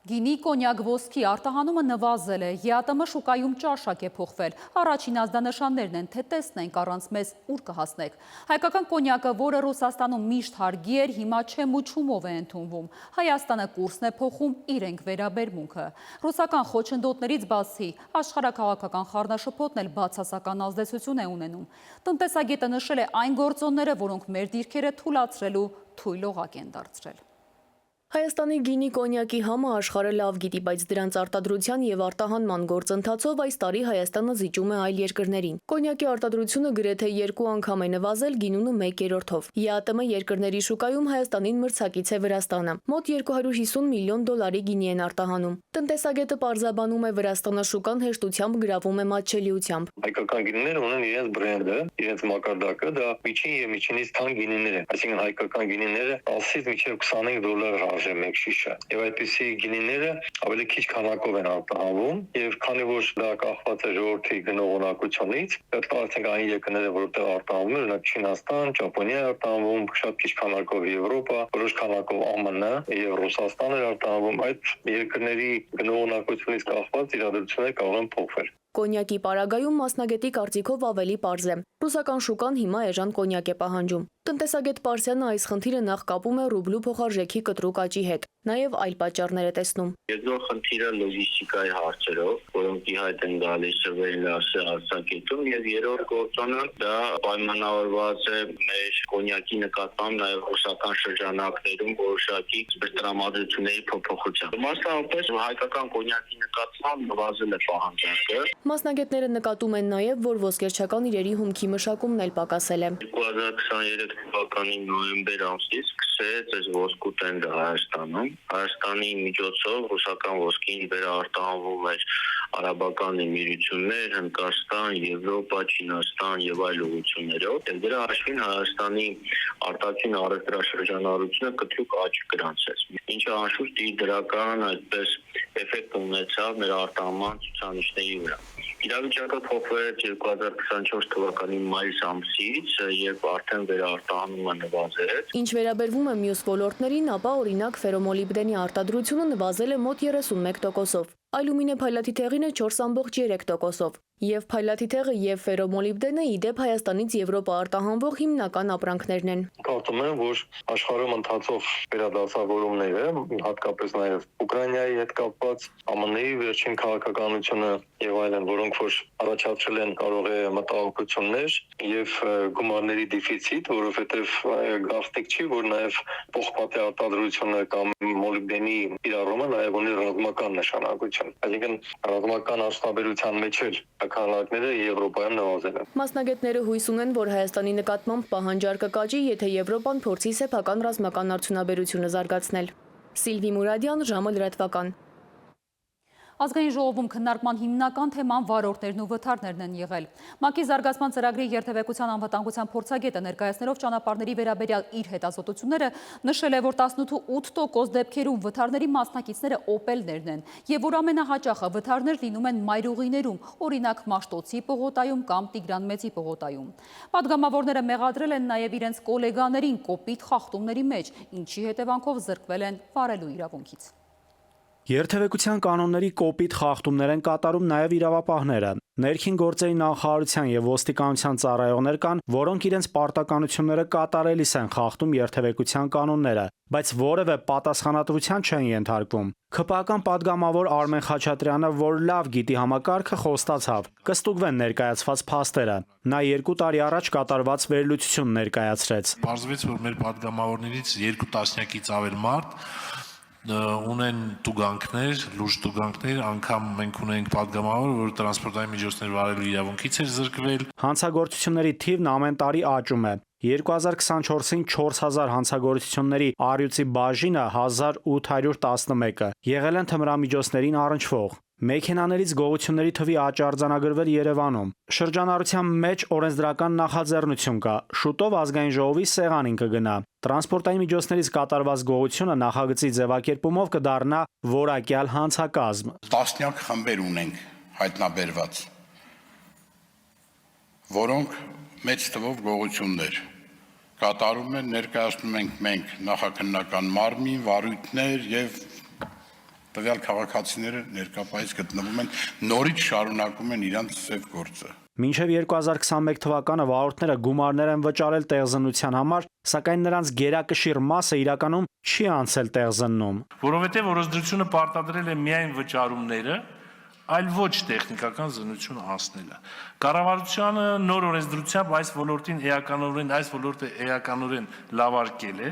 [SPEAKER 2] Գինի, կոնյակ, ոսկի արտահանումը նվազել է, ԵԱՏՄ շուկայում ճաշակ է փոխվել։ Առաջին ազդանշաններն են, թե տեսնենք առանց մեզ ուր կհասնեք։ Հայկական կոնյակը, որը Ռուսաստանում միշտ հարգի էր, հիմա չեմուչումով է ընդունվում։ Հայաստանը կուրսն է փոխում իրենք վերաբերմունքը։ Ռուսական խոչընդոտներից բացի աշխարհաքաղաքական խառնաշփոթն էլ բացասական ազդեցություն է ունենում։ Տնտեսագետը նշել է այն գործոնները, որոնք մեր դիրքերը թույլատրելու թույլ օղակ են դարձրել։
[SPEAKER 14] Հայաստանի գինի կոնյակի համը աշխարհը լավ գիտի, բայց դրանց արտադրության եւ արտահանման գործընթացով այս տարի Հայաստանը զիջում է այլ երկրներին։ Կոնյակի արտադրությունը գրեթե 2 անգամ է նվազել, գինունը 1/3-ով։ ԵԱՏՄ երկրների շուկայում Հայաստանին մրցակից է Վրաստանը։ Մոտ 250 միլիոն դոլարի գինի են արտահանում։ Տնտեսագետը պարզաբանում է, Վրաստանը շուկան հեշտությամբ գրավում է մատչելիությամբ։
[SPEAKER 7] Հայկական գինիները ունեն իրենց բրենդը, իրենց մակարդակը, դա միջին եւ միջինից թանկ գինիներ են։ Այսինքն հայկական գինիները 10-ից մինչեւ 25 դոլար մեկ շիշը։ Եվ այդպիսի գինիները ավելի քիչ քանակով են արտահանվում, եւ քանի որ դա կախված է ժողովրդի գնողունակությունից, պետք է ասենք այն երկրները, որտեղ արտահանվում են, օրինակ Չինաստան, Ճապոնիա արտահանվում, շատ քիչ քանակով Եվրոպա, որոշ քանակով ԱՄՆ եւ Ռուսաստան է արտահանվում, այդ երկրների գնողունակությունից կախված իրադրությունները կարող են փոխվել։
[SPEAKER 14] Կոնյակի պարագայում մասնագետի կարծիքով ավելի պարզ է։ Ռուսական շուկան հիմա էժան կոնյակ է պահանջում։ Տնտեսագետ Պարսյանը այս խնդիրը նախ կապում է ռուբլու փոխարժեքի կտրուկ աճի հետ, նաև այլ պատճառներ է տեսնում։
[SPEAKER 7] Երկրորդ խնդիրը լոգիստիկայի հարցերով, որոնք ի հայտ են գալիս վերնասի արձակետում, եւ երրորդ գործոնը դա պայմանավորված է մեր կոնյակի նկատմամբ նաև ռուսական շրջանակներում որոշակի տրամադրությունների փոփոխությամբ։ Մասնավորապես հայկական կոնյակի նկատմամբ նվազել է պահանջարկը։
[SPEAKER 14] Մասնագետները նկատում են նաև, որ ոսկերչական իրերի հումքի մշակումն էլ պակասել է։
[SPEAKER 7] 2023 թվականի նոյեմբեր ամսից սկսեց այս ոսկու տենդը Հայաստանում։ Հայաստանի միջոցով ռուսական ոսկին վերարտահանվում էր արաբական էմիրություններ, Հնդկաստան, Եվրոպա, Չինաստան եւ այլ ուղղություններով։ Եվ դրա հաշվին Հայաստանի արտաքին առևտրաշրջանառությունը կտրուկ աճ գրանցեց։ Ինչը անշուշտ իր դրական այդպես էֆեկտ ունեցավ մեր արտահանման ցուցանիշների վրա։ Իրավիճակը փոխվեց 2024 թվականի մայիս ամսից, երբ արդեն վերարտահանումը նվազեց։
[SPEAKER 14] Ինչ վերաբերվում է մյուս ոլորտներին, ապա օրինակ ֆերոմոլիբդենի արտադրությունը նվազել է մոտ 31%-ով։ Ալյումինե փայլատի թեղինը 4.3%-ով եւ փայլատի թեղը եւ ֆերոմոլիբդենը ի դեպ Հայաստանից Եվրոպա արտահանվող հիմնական ապրանքներն են։
[SPEAKER 15] Կարծում եմ, որ աշխարհում ընթացող վերադասավորումները, հատկապես նաեւ Ուկրաինայի հետ կապված, ԱՄՆ-ի վերջին քաղաքականությունը եւ այլն, որոնք որ առաջացրել են կարող է մտահոգություններ եւ գումարների դեֆիցիտ, որովհետեւ գաղտնիք չի, որ նաեւ փոխպատի արտադրությունը կամ մոլիբդենի կիրառումը նաեւ ունի ռազմական նշանակություն։ Այսինքն ռազմական արդյունաբերության մեջ էլ քանակները Եվրոպայում նվազել են։
[SPEAKER 14] Մասնագետները հույս ունեն, որ Հայաստանի նկատմամբ պահանջարկը կաճի, եթե Եվրոպան փորձի սեփական ռազմական արդյունաբերությունը զարգացնել։ Սիլվի Մուրադյան, ժամը լրատվական։
[SPEAKER 2] Ազգային ժողովում քննարկման հիմնական թեման վարորդներն ու վթարներն են եղել։ ՄԱԿ-ի զարգացման ծրագրի երթևեկության անվտանգության փորձագետը ներկայացնելով ճանապարհների վերաբերյալ իր հետազոտությունները նշել է, որ 18% դեպքերում վթարների մասնակիցները օպելներն են եւ որ ամենահաճախը վթարներ լինում են մայրուղիներում, օրինակ Մաշտոցի պողոտայում կամ Տիգրան Մեծի պողոտայում։ Պատգամավորները մեղադրել են նաեւ իրենց գոլեգաներին կոպիտ խախտումների մեջ, ինչի հետևանքով զրկվել են վարելու իրավունքից։
[SPEAKER 4] Երթևեկության կանոնների կոպիտ խախտումներ են կատարում նաև իրավապահները։ Ներքին գործերի նախարարության եւ ոստիկանության ծառայողներ կան, որոնք իրենց պարտականությունները կատարելիս են խախտում երթևեկության կանոնները, բայց որևէ պատասխանատվության չեն ենթարկվում։ ՔՊԱ-ական падգամավոր Արմեն Խաչատրյանը, որ լավ գիտի համակարգը, խոստացավ, կստուգվեն ներկայացված փաստերը։ Նա 2 տարի առաջ կատարված վերլուծություն ներկայացրեց։
[SPEAKER 16] Պարզվեց, որ մեր падգամավորներից 2 տասնյակից ավել մարդ ունեն տուգանքներ, լուրջ տուգանքներ, անգամ մենք ունենք падգամավոր, որ տրանսպորտային միջոցներ վարելու իրավունքից էր զրկվել։
[SPEAKER 4] Հանցագործությունների թիվն ամեն տարի աճում է։ 2024-ին 4000 հանցագործությունների առյուծի բաժինը 1811-ը, եղել են թմրամիջոցներին առնչվող։ Մեքենաներից գողությունների թվի աճ արձանագրվել Երևանում։ Շրջանառության մեջ օրենսդրական նախաձեռնություն կա։ Շուտով ազգային ժողովի սեղանին կգնա։ Տրանսպորտային միջոցներից կատարված գողությունը նախագծի ձևակերպումով կդառնա որակյալ հանցակազմ։
[SPEAKER 17] Տասնյակ խմբեր ունենք հայտնաբերված, որոնք մեծ թվով գողություններ կատարում են, ներկայացնում ենք մենք նախաքննական մարմին, վարույթներ եւ տվյալ քաղաքացիները ներկայապես գտնվում են, նորից շարունակում են իրենց ծև գործը։
[SPEAKER 4] Մինչև 2021 թվականը վարորդները գումարներ են վճարել տեղզնության համար, սակայն նրանց գերակշիռ մասը իրականում չի անցել տեղզննում։
[SPEAKER 16] Որովհետև օրենսդրությունը պարտադրել է միայն վճարումները, այլ ոչ տեխնիկական զննություն անցնելը։ Կառավարությունը նոր օրենսդրությամբ այս ոլորտը էականորեն լավարկել է,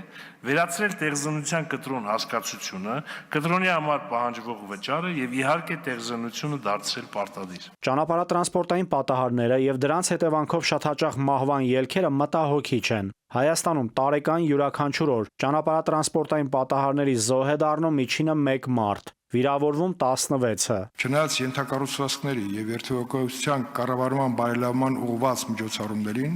[SPEAKER 16] վերացրել տեղզնության կտրոն հասկացությունը, կտրոնի համար պահանջվող վճարը եւ իհարկե տեղզնությունը դարձրել պարտադիր։
[SPEAKER 4] Ճանապարհատրանսպորտային պատահարները եւ դրանց հետևանքով շատ հաճախ մահվան ելքերը մտահոգիչ են։ Հայաստանում տարեկան յուրաքանչյուր օր ճանապարհատրանսպորտային պատահարների զոհ է դառնում միջինը 1 մարդ։ Վիրավորվում 16-ը։
[SPEAKER 18] Չնայած ենթակառուցվածքների եւ երթևեկության կառավարման բարելավման ուղղված միջոցառումներին,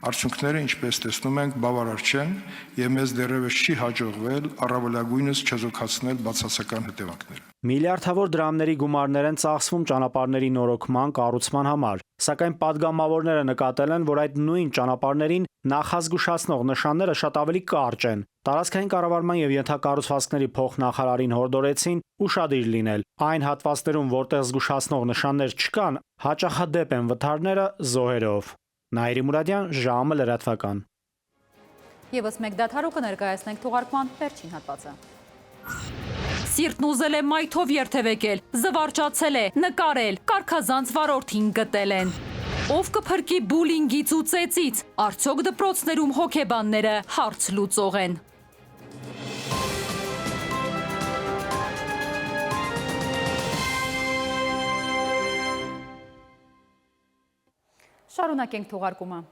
[SPEAKER 18] արդյունքները, ինչպես տեսնում ենք, բավարար չեն եւ մեզ դեռևս չի հաջողվել առավելագույնս չեզոքացնել բացասական հետևանքները։
[SPEAKER 4] Միլիարդավոր դրամների գումարներ են ծախսվում ճանապարհների նորոգման, կառուցման համար, սակայն падգամավորները նկատել են, որ այդ նույն ճանապարհներին նախազգուշացնող նշանները շատ ավելի կարճ են։ Տարածքային կառավարման եւ ենթակառուցվածքների փոխնախարարին հորդորեցին ուշադիր լինել։ Այն հատվածներում, որտեղ զգուշացնող նշաններ չկան, հաճախադեպ են վթարները զոհերով։ Նայիրի Մուրադյան, ժամը լրատվական։
[SPEAKER 2] Եվս մեկ դադարու կներկայացնենք թողարկման վերջին հատվածը։
[SPEAKER 1] Սիրտն ուզել է մայթով երթևեկել, զվարճացել է, նկարել, կարգազանց վարորդին գտել են։ Ով կփրկի բուլինգից ու ծեծից, արդյոք դպրոցներում հոգեբանները հարց լուծող են։
[SPEAKER 2] Շարունակենք թողարկումը։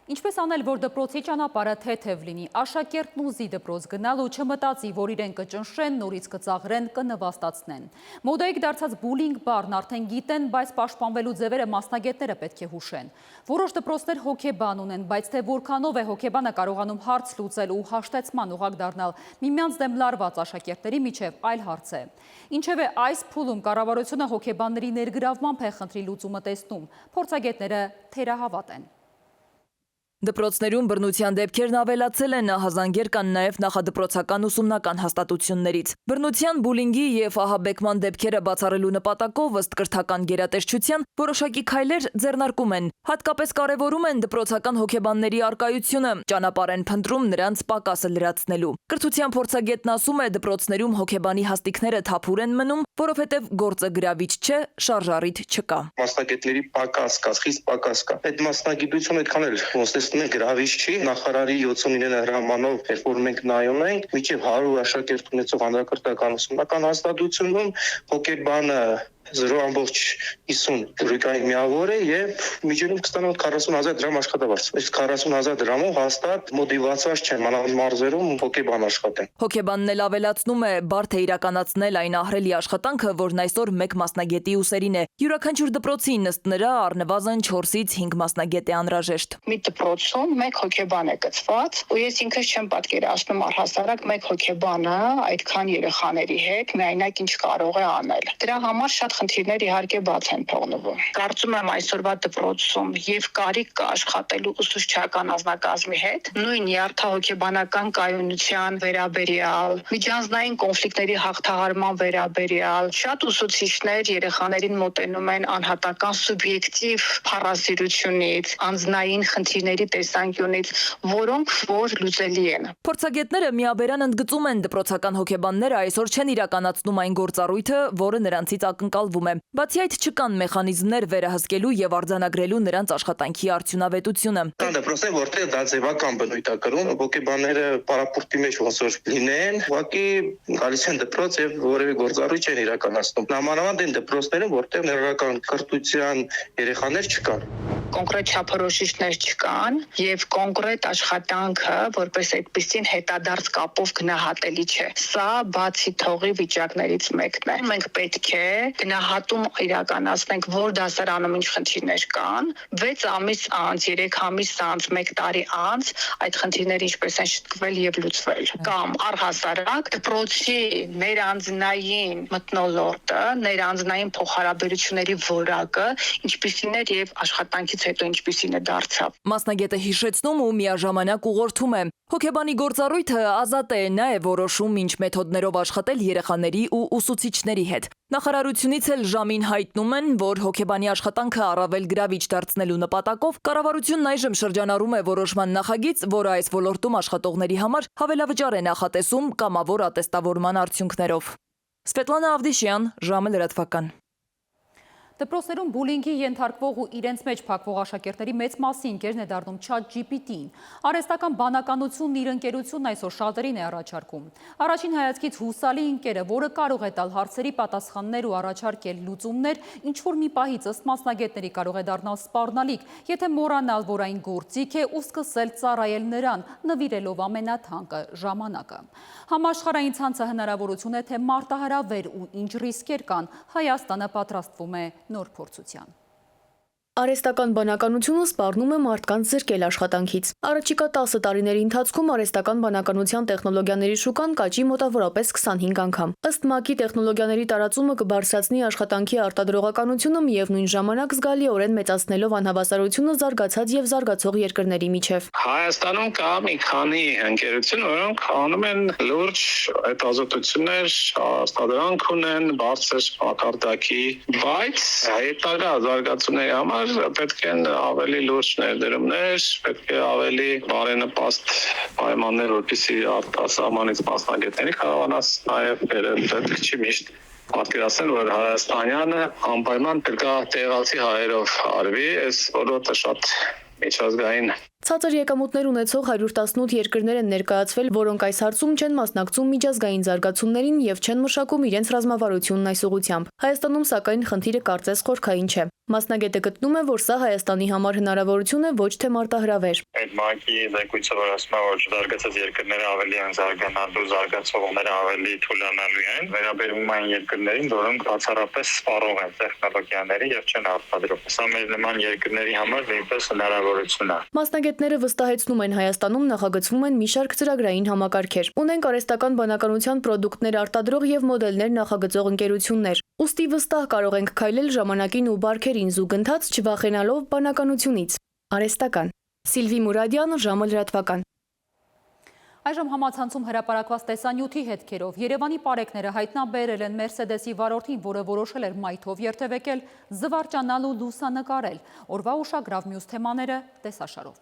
[SPEAKER 2] Ինչպես անել, որ դպրոցի ճանապարհը թեթև լինի, աշակերտն ուզի դպրոց գնալ ու չմտածի, որ իրեն կճնշեն, նորից կծաղրեն, կնվաստացնեն։ Մոդայիկ դարձած բուլինգ բառն արդեն գիտեն, բայց պաշտպանվելու ձևերը մասնագետները պետք է հուշեն։ Որոշ դպրոցներ հոգեբան ունեն, բայց թե որքանով է հոգեբանը կարողանում հարց լուծել ու հաշտեցման ուղղակ դառնալ միմյանց դեմ լարված աշակերտների միջև այլ հարց է։ Ինչևէ, այս փուլում կառավարությունը հոգեբանների ներգրավմամբ է խնդրի լուծումը տեսնում, փորձագետները թերահավատ են։
[SPEAKER 9] Դպրոցներում բռնության դեպքերն ավելացել են, ահազանգեր կան նաև նախադպրոցական ուսումնական հաստատություններից։ Բռնության, բուլինգի եւ ահաբեկման դեպքերը բացառելու նպատակով ըստ կրթական գերատեսչության որոշակի քայլեր ձեռնարկում են։ Հատկապես կարևորում են դպրոցական հոգեբանների առկայությունը, ճանապարհ են փնտրում նրանց պակասը լրացնելու։ Կրթության փորձագետն ասում է, դպրոցներում հոգեբանի հաստիկները թափուր են մնում, որովհետև գործը գրավիչ չէ, շարժառիթ չկա։
[SPEAKER 15] Մասնագետների պակաս կա, խիստ պակաս կա։ Այդ մասնագիտությունը այդքան էլ ոնց գրավիչ չի, նախարարի 79 հրամանով, երբ որ մենք նայում ենք, մինչև 100 աշակերտ ունեցող հանրակրթական ուսումնական հաստատությունում հոգեբանը 0.50 դրամի միավոր է եւ միջինում կստանա 40,000 դրամ աշխատավարձ։ Այս 40,000 դրամով հաստատ մոտիվացված չեն մանավանդ մարզերում հոգեբան աշխատեն։
[SPEAKER 9] Հոգեբանն էլ ավելացնում է, բարդ է իրականացնել այն ահռելի աշխատանքը, որն այսօր մեկ մասնագետի ուսերին է։ Յուրաքանչյուր դպրոցի ըստ նրա առնվազն 4-ից 5 մասնագետ է անհրաժեշտ։
[SPEAKER 11] Մի դպրոցում մեկ հոգեբան է գծված, ու ես ինքս չեմ պատկերացնում առհասարակ մեկ հոգեբանը այդքան երեխաների հետ միայնակ ինչ կարող է անել։ Դրա համար շատ խնդիրներ իհարկե բաց են թողնվում։ Կարծում եմ այսօրվա դպրոցում եւ կարիք կա աշխատելու ուսուցչական անձնակազմի հետ, նույն երթահոգեբանական կայունության վերաբերյալ, միջանձնային կոնֆլիկտների հաղթահարման վերաբերյալ, շատ ուսուցիչներ երեխաներին մոտենում են անհատական սուբյեկտիվ փառասիրությունից, անձնային խնդիրների տեսանկյունից, որոնք որ լուծելի են։
[SPEAKER 9] Փորձագետները միաբերան ընդգծում են, դպրոցական հոգեբանները այսօր չեն իրականացնում այն գործառույթը, որը նրանցից ակնկալվում է։ Բացի այդ, չկան մեխանիզմներ վերահսկելու եւ արձանագրելու նրանց աշխատանքի արդյունավետությունը։
[SPEAKER 15] Կան դպրոցներ, որտեղ դա ձևական բնույթ է կրում, հոգեբանները պարապորտի մեջ ոնց որ լինեն, ուղղակի գալիս են դպրոց եւ որևէ գործառույթ չեն իրականացնում։ Նամանավանդ այն դպրոցներում, որտեղ ներառական կրթության երեխաներ չկան։
[SPEAKER 11] Կոնկրետ չափորոշիչներ չկան եւ կոնկրետ աշխատանքը որպես այդպեսին հետադարձ կապով գնահատելի չէ։ Սա բացի թողի վիճակներից մեկն է։ Մենք պետք է գնահատում իրականացնենք, որ դասարանում ինչ խնդիրներ կան, 6 ամիս անց, 3 ամիս անց, 1 տարի անց այդ խնդիրները ինչպես են շտկվել եւ լուծվել։ Կամ առհասարակ դպրոցի ներանձնային մթնոլորտը, ներանձնային փոխհարաբերությունների որակը ինչպիսին էր եւ աշխատանքից հետո ինչպիսին է դարձավ։
[SPEAKER 9] Մասնագետը հիշեցնում ու միաժամանակ ուղղորդում է. հոգեբանի գործառույթը ազատ է, նա է որոշում ինչ մեթոդներով աշխատել երեխաների ու ուսուցիչների հետ։ Նախարարությունից էլ ժամին հայտնում են, որ հոգեբանի աշխատանքը առավել գրավիչ դարձնելու նպատակով կառավարությունն այժմ շրջանառում է որոշման նախագիծ, որը այս ոլորտում աշխատողների համար հավելավճար է նախատեսում կամավոր ատեստավորման արդյունքներով։ Սվետլանա Ավդիշյան, ժամը լրատվական։
[SPEAKER 2] Դպրոցներում բուլինգի ենթարկվող ու իրենց մեջ փակվող աշակերտների մեծ մասի ընկերն է դառնում ChatGPT-ին։ Արհեստական բանականությունն իր ընկերությունն այսօր շատերին է առաջարկում։ Առաջին հայացքից հուսալի ընկերը, որը կարող է տալ հարցերի պատասխաններ ու առաջարկել լուծումներ, ինչ որ մի պահից ըստ մասնագետների կարող է դառնալ սպառնալիք, եթե մոռանալ, որ այն գործիք է ու սկսել ծառայել նրան, նվիրելով ամենաթանկը՝ ժամանակը։ Համաշխարհային ցանցը հնարավորություն է, թե մարտահրավեր ու ինչ ռիսկեր կան, Հայաստանը պատրաստվում է նոր փորձության։
[SPEAKER 14] Արհեստական բանականությունը սպառնում է մարդկանց զրկել աշխատանքից։ Առաջիկա 10 տարիների ընթացքում արհեստական բանականության տեխնոլոգիաների շուկան կաճի մոտավորապես 25 անգամ։ Ըստ ՄԱԿ-ի տեխնոլոգիաների տարածումը կբարձրացնի աշխատանքի արտադրողականությունը միևնույն ժամանակ զգալիորեն մեծացնելով անհավասարությունը զարգացած եւ զարգացող երկրների միջև։
[SPEAKER 19] Հայաստանում կա մի քանի ընկերություն, որոնք անում են լուրջ հետազոտություններ, արտադրանք ունեն, բարձր մակարդակի, բայց հետագա զարգացումների համար պետք են ավելի լուրջ ներդրումներ, պետք է ավելի բարենպաստ պայմաններ, որպեսզի արտասահմանից մասնագետների կարողանաս նաև բերել, պետք չի միշտ պատկերացնել, որ հայաստանյանը անպայման պետք է տեղացի հայերով արվի, այս ոլորտը շատ միջազգային
[SPEAKER 14] Ցածր եկամուտներ ունեցող 118 երկրներ են ներկայացվել, որոնք այս հարցում չեն մասնակցում միջազգային զարգացումներին եւ չեն մշակում իրենց ռազմավարությունն այս ուղղությամբ։ Հայաստանում սակայն խնդիրը կարծես խորքային չէ։ Մասնագետը գտնում է, որ սա Հայաստանի համար հնարավորություն է ոչ թե մարտահրավեր։
[SPEAKER 15] Այդ ՄԱԿ-ի զեկույցը որ ասում է, որ զարգացած երկրները ավելի են զարգանալու, զարգացողները ավելի թուլանալու են, վերաբերում այն երկրներին, որոնք բացառապես սպառող են տեխնոլոգիաների եւ չեն արտադրում։ Սա մեր նման երկրների համար նույնպես հնարավորություն է։
[SPEAKER 14] Մասնագետները վստահեցնում են, Հայաստանում նախագծվում են մի շարք ծրագրային համակարգեր։ Ունենք արհեստական բանականության պրոդուկտներ արտադրող եւ մոդելներ նախագծող ընկերություններ։ Ուստի վստահ կարող ենք քայլել ժամանակին ու բարքերին զուգընթաց, չվախենալով բանականությունից։ Արհեստական Սիլվի Մուրադյան, ժամը լրատվական։
[SPEAKER 2] Այժմ համացանցում հրապարակված տեսանյութի հետքերով Երևանի պարեկները հայտնաբերել են Մերսեդեսի վարորդին, որը որոշել էր մայթով երթևեկել, զվարճանալ ու լուսանկարել։ Օրվա ուշագրավ մյուս թեմաները տեսաշարով։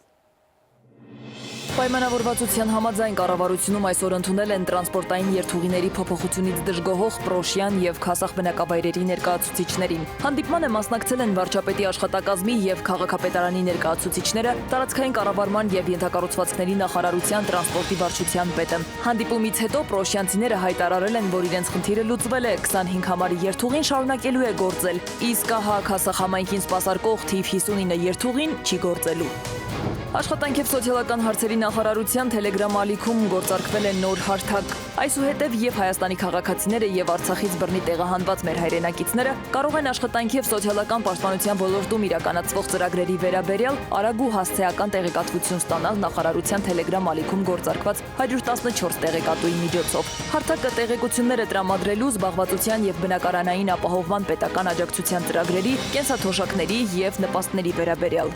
[SPEAKER 9] Պայմանավորվածության համաձայն կառավարությունում այսօր ընդունել են տրանսպորտային երթուղիների փոփոխությունից դժգոհող Պրոշյան եւ Քասախ բնակավայրերի ներկայացուցիչներին։ Հանդիպմանը մասնակցել են վարչապետի աշխատակազմի եւ քաղաքապետարանի ներկայացուցիչները, տարածքային կառավարման եւ ենթակառուցվածքների նախարարության տրանսպորտի վարչության պետը։ Հանդիպումից հետո պրոշյանցիները հայտարարել են, որ իրենց խնդիրը լուծվել է, 25 համարի երթուղին շարունակելու է գործել, իսկ ահա Քասախ համայնքին սպասարկող թիվ 59 երթուղին չի գործելու։ Աշխատանք եւ սոցիալական հարցերի նախարարության Telegram ալիքում գործարկվել է նոր հարթակ։ Այսուհետև եւ Հայաստանի քաղաքացիները եւ Արցախից բռնի տեղահանված մեր հայրենակիցները կարող են աշխատանքի եւ սոցիալական պաշտպանության ոլորտում իրականացվող ծրագրերի վերաբերյալ արագ ու հասցեական տեղեկատվություն ստանալ նախարարության Telegram ալիքում գործարկված 114 տեղեկատուի միջոցով։ Հարթակը տեղեկությունները տրամադրելու, զբաղվածության եւ բնակարանային ապահովման պետական աջակցության ծրագրերի, կենսաթոշակների եւ նպաստների վերաբերյալ։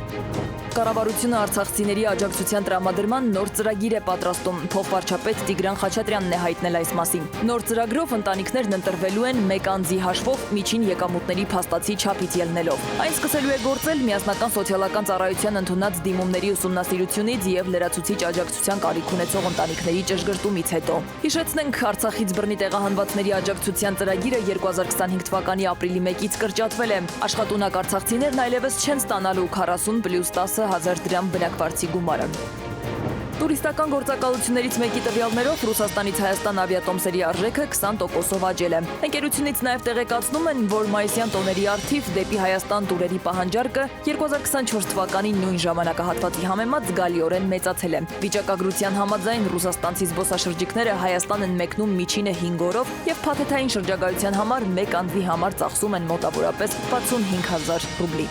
[SPEAKER 9] Կառավարությունը արցախցիների աջակցության տրամադրման նոր ծրագիր է պատրաստում, փոխվարչապետ Տիգրան Խաչատրյանն է հայտնել այս մասին։ Նոր ծրագրով ընտանիքներն ընտրվելու են մեկ անձի հաշվով միջին եկամուտների փաստացի չափից ելնելով։ Այն սկսելու է գործել միասնական սոցիալական ծառայության ընդունած դիմումների ուսումնասիրությունից եւ լրացուցիչ աջակցության կարիք ունեցող ընտանիքների ճշգրտումից հետո։ Հիշեցնենք, Արցախից բռնի տեղահանվածների աջակցության ծրագիրը 2025 թվականի ապրիլի 1-ից կրճատվել է։ Աշխատունակ արցախցիներն այլևս չեն ստանալու 40+10 1000 դրամ բնակվարձի գումարը։ Տուրիստական գործակալություններից մեկի տվյալներով Ռուսաստանից Հայաստան ավիատոմսերի արժեքը 20%-ով աճել է։ Ընկերությունից նաև տեղեկացնում են, որ մայիսյան տոների առթիվ դեպի Հայաստան տուրերի պահանջարկը 2024 թվականի նույն ժամանակահատվածի համեմատ զգալիորեն մեծացել է։ Վիճակագրության համաձայն ռուսաստանցի զբոսաշրջիկները Հայաստան են մեկնում միջինը 5 օրով եւ փաթեթային շրջագայության համար մեկ անձի համար ծախսում են մոտավորապես 65000 ռուբլի։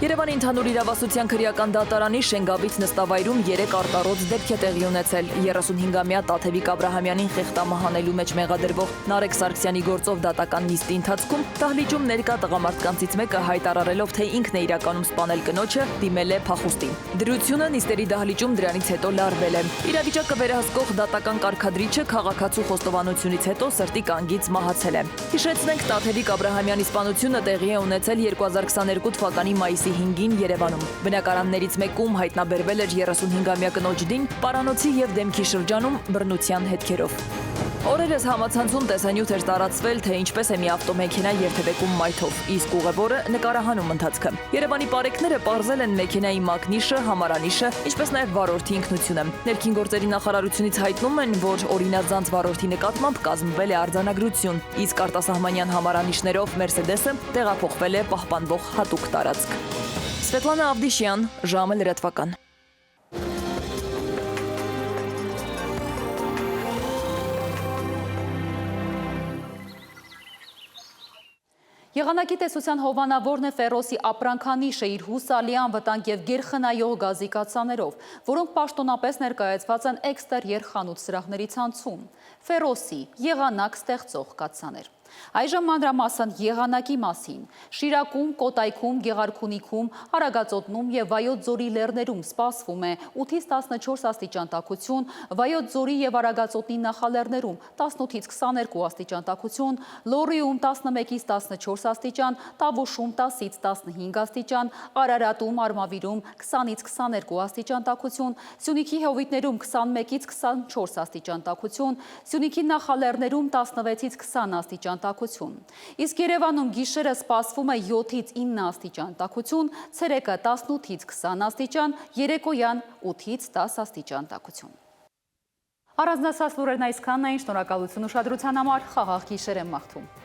[SPEAKER 9] Երևանի ընդհանուր իրավասության քրեական դատարանի Շենգավիթ նստավայրում 3 արտառոց դեպք է տեղի ունեցել։ 35-ամյա Տաթևիկ Աբրահամյանին խեղդամահանելու մեջ մեղադրվող Նարեկ Սարգսյանի գործով դատական նիստի ընթացքում դահլիճում ներկա տղամարդկանցից մեկը հայտարարելով, թե ինքն է իրականում սպանել կնոջը, դիմել է փախուստին։ Դրությունը նիստերի դահլիճում դրանից հետո լարվել է։ Իրավիճակը վերահսկող դատական կարգադրիչը քաղաքացու խոստովանությունից հետո սրտի կանգից մահացել է։ Հիշեցնենք, Տաթևիկ Աբրահամյանի սպանությունը տեղի է ունեցել 2022 թվականի մայիսի 5-ին Երևանում։ Բնակարաններից մեկում հայտնաբերվել էր 35-ամյա կնոջ դին, պարանոցի եւ դեմքի շրջանում բռնության հետքերով։ Օրերս համացանցում տեսանյութ էր տարածվել, թե ինչպես է մի ավտոմեքենա երթևեկում մայթով, իսկ ուղևորը նկարահանում ընթացքը։ Երևանի պարեկները պարզել են մեքենայի մագնիշը, համարանիշը, ինչպես նաև վարորդի ինքնությունը։ Ներքին գործերի նախարարությունից հայտնում են, որ օրինազանց վարորդի նկատմամբ կազմվել է արձանագրություն, իսկ արտասահմանյան համարանիշներով Մերսեդեսը տեղափոխվել է պահպանվող հատուկ տարածք։ Սվետլանա Ավդիշյան, ժամը լրատվական։
[SPEAKER 2] Եղանակի տեսության հովանավորն է Ֆերոսի ապրանքանիշը իր հուսալի անվտանգ եւ գերխնայող գազի կաթսաներով, որոնք պաշտոնապես ներկայացված են էքստերիեր խանութ սրահների ցանցում։ Ֆերոսի եղանակ ստեղծող կաթսաներ։ Այժմ մանրամասն եղանակի մասին։ Շիրակում, Կոտայքում, Գեղարքունիքում, Արագածոտնում եւ Վայոց ձորի լեռներում սպասվում է 8-ից 14 աստիճան տաքություն, Վայոց ձորի եւ Արագածոտնի նախալեռներում 18-ից 22 աստիճան տաքություն, Լոռիում 11-ից 14 աստիճան, Տավուշում 10-ից 15 աստիճան, Արարատում, Արմավիրում 20-ից 22 աստիճան տաքություն, Սյունիքի հովիտներում 21-ից 24 աստիճան տաքություն, Սյունիքի նախալեռներում 16-ից 20 աստիճան տաքություն։ Իսկ Երևանում գիշերը սպասվում է 7-ից 9 աստիճան տաքություն, ցերեկը 18-ից 20 աստիճան, երեկոյան 8-ից 10 աստիճան տաքություն։ Առանձնացած լուրերն այսքանն էին, շնորհակալություն ուշադրության համար, խաղաղ գիշեր եմ մաղթում։